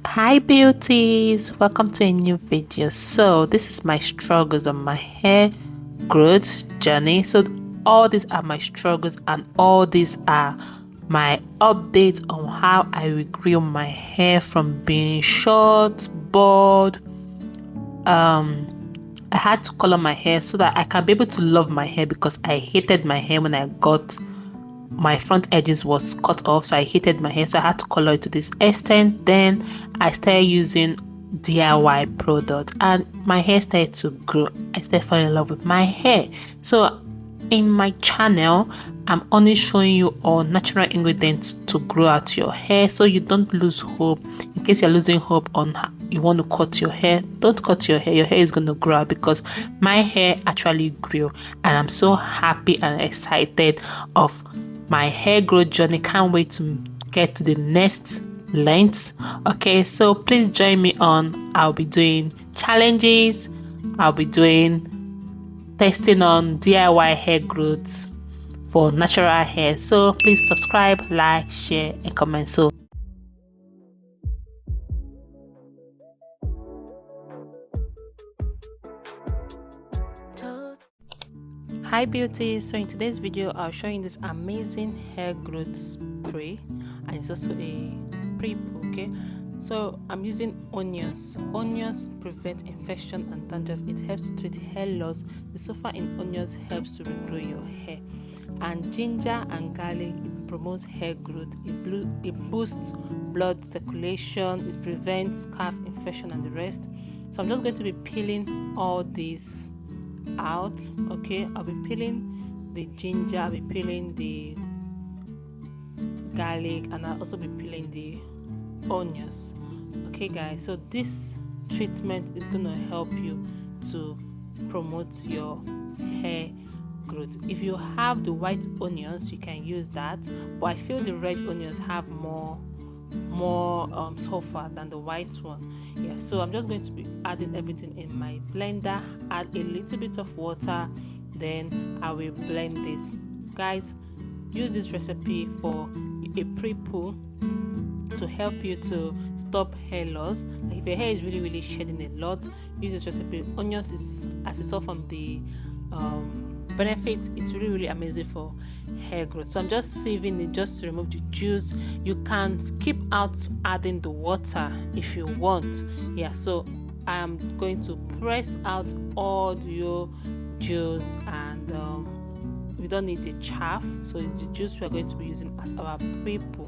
Hi beauties, welcome to a new video. So this is my struggles on my hair growth journey. So all these are my struggles and all these are my updates on how I regrew my hair from being short, bald. I had to color my hair so that I can be able to love my hair because I hated my hair when I got my front edges was cut off, so I hated my hair, so I had to color it to this extent. Then I started using DIY product and my hair started to grow. I started falling in love with my hair. So in my channel, I'm only showing you all natural ingredients to grow out your hair so you don't lose hope. In case you're losing hope on how you want to cut your hair, don't cut your hair. Your hair is going to grow out because my hair actually grew and I'm so happy and excited of my hair growth journey. Can't wait to get to the next lengths. Okay, so please join me on. I'll be doing challenges, I'll be doing testing on DIY hair growth for natural hair. So please subscribe, like, share and comment. So hi beauty, so in today's video I'll show you this amazing hair growth spray and it's also a prep. Okay, so I'm using onions prevent infection and dandruff. It helps to treat hair loss. The sulfur in onions helps to regrow your hair, and ginger and garlic, it promotes hair growth. It boosts blood circulation, it prevents scalp infection and the rest. So I'm just going to be peeling all these out. Okay, I'll be peeling the ginger, I'll be peeling the garlic, and I'll also be peeling the onions. Okay guys, so this treatment is going to help you to promote your hair growth. If you have the white onions, you can use that, but I feel the red onions have more sulfur than the white one. Yeah, so I'm just going to be adding everything in my blender, add a little bit of water, then I will blend this. Guys, use this recipe for a pre-poo to help you to stop hair loss. Like if your hair is really shedding a lot, use this recipe. Onions is, as you saw from the benefits, it's really amazing for hair growth. So I'm just saving it just to remove the juice. You can skip out adding the water if you want. Yeah, so I'm going to press out all your juice, and we don't need the chaff, so it's the juice we're going to be using as our pre-poo.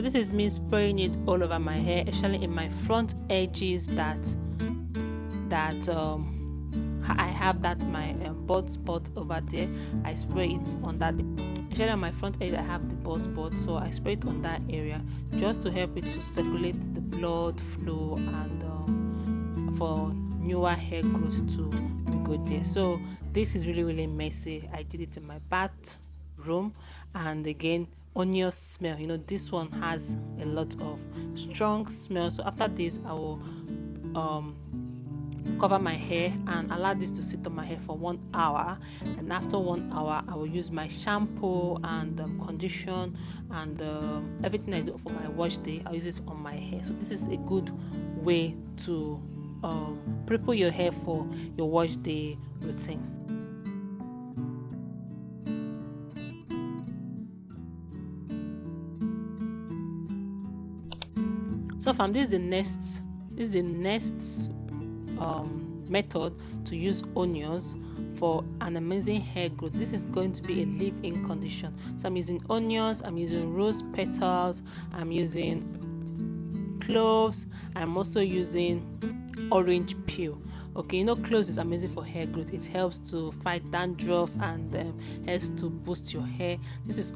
This is me spraying it all over my hair, especially in my front edges that I have that my bald spot over there. I spray it on that, especially on my front edge. I have the bald spot, so I spray it on that area just to help it to circulate the blood flow and for newer hair growth to be good there. So this is really messy. I did it in my bathroom, and again, onion smell, you know, this one has a lot of strong smell. So after this, I will cover my hair and allow this to sit on my hair for 1 hour, and after 1 hour I will use my shampoo and condition and everything I do for my wash day. I'll use it on my hair. So this is a good way to prepare your hair for your wash day routine. So from this is the next method to use onions for an amazing hair growth. This is going to be a leave-in condition. So I'm using onions, I'm using rose petals, I'm using cloves, I'm also using orange peel. Okay, you know, cloves is amazing for hair growth. It helps to fight dandruff and helps to boost your hair. This is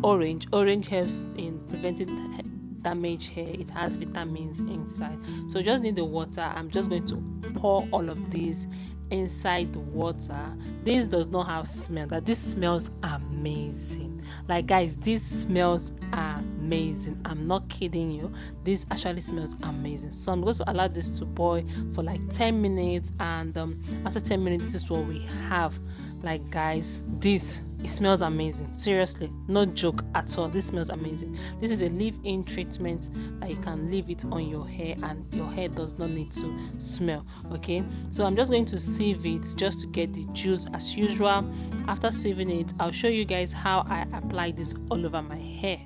orange helps in preventing damaged hair. It has vitamins inside, so just need the water. I'm just going to pour all of these inside the water. This does not have smell. That this smells amazing. Like guys, this smells amazing. I'm not kidding you, this actually smells amazing. So I'm going to allow this to boil for like 10 minutes, and after 10 minutes this is what we have. Like guys, it smells amazing. Seriously, no joke at all, this smells amazing. This is a leave-in treatment that you can leave it on your hair and your hair does not need to smell. Okay, so I'm just going to sieve it just to get the juice as usual. After sieving it, I'll show you guys how I apply this all over my hair.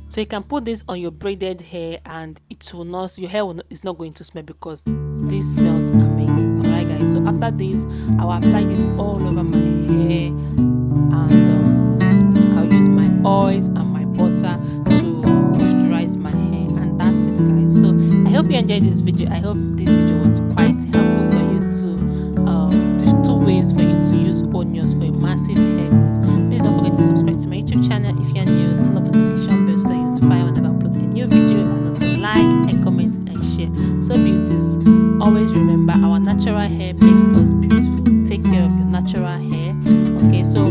So you can put this on your braided hair and your hair is not going to smell because this smells amazing. Alright guys, so after this I will apply this all over my hair, and I'll use my oils and my butter to moisturize my hair, and that's it guys. So I hope you enjoyed this video. I hope this video was quite helpful for you to 2 ways for you to use onions for a massive hair growth. Please don't forget to subscribe to my YouTube channel if you're new. Turn up the notification bell so that you notify whenever I upload a new video, and also like and comment and share. So beauties, always remember our natural hair makes us beautiful. Take care of your natural hair. Okay, so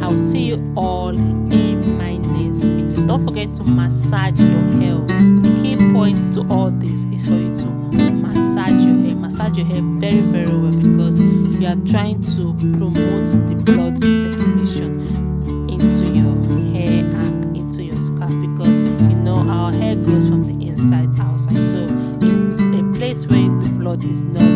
I'll see you all in my next video. Don't forget to massage your hair. The key point to all this is for you to massage your hair. Massage your hair very, very well, because you are trying to promote the blood circulation into your hair and into your scalp, because you know our hair grows from the inside outside. So in a place where the blood is not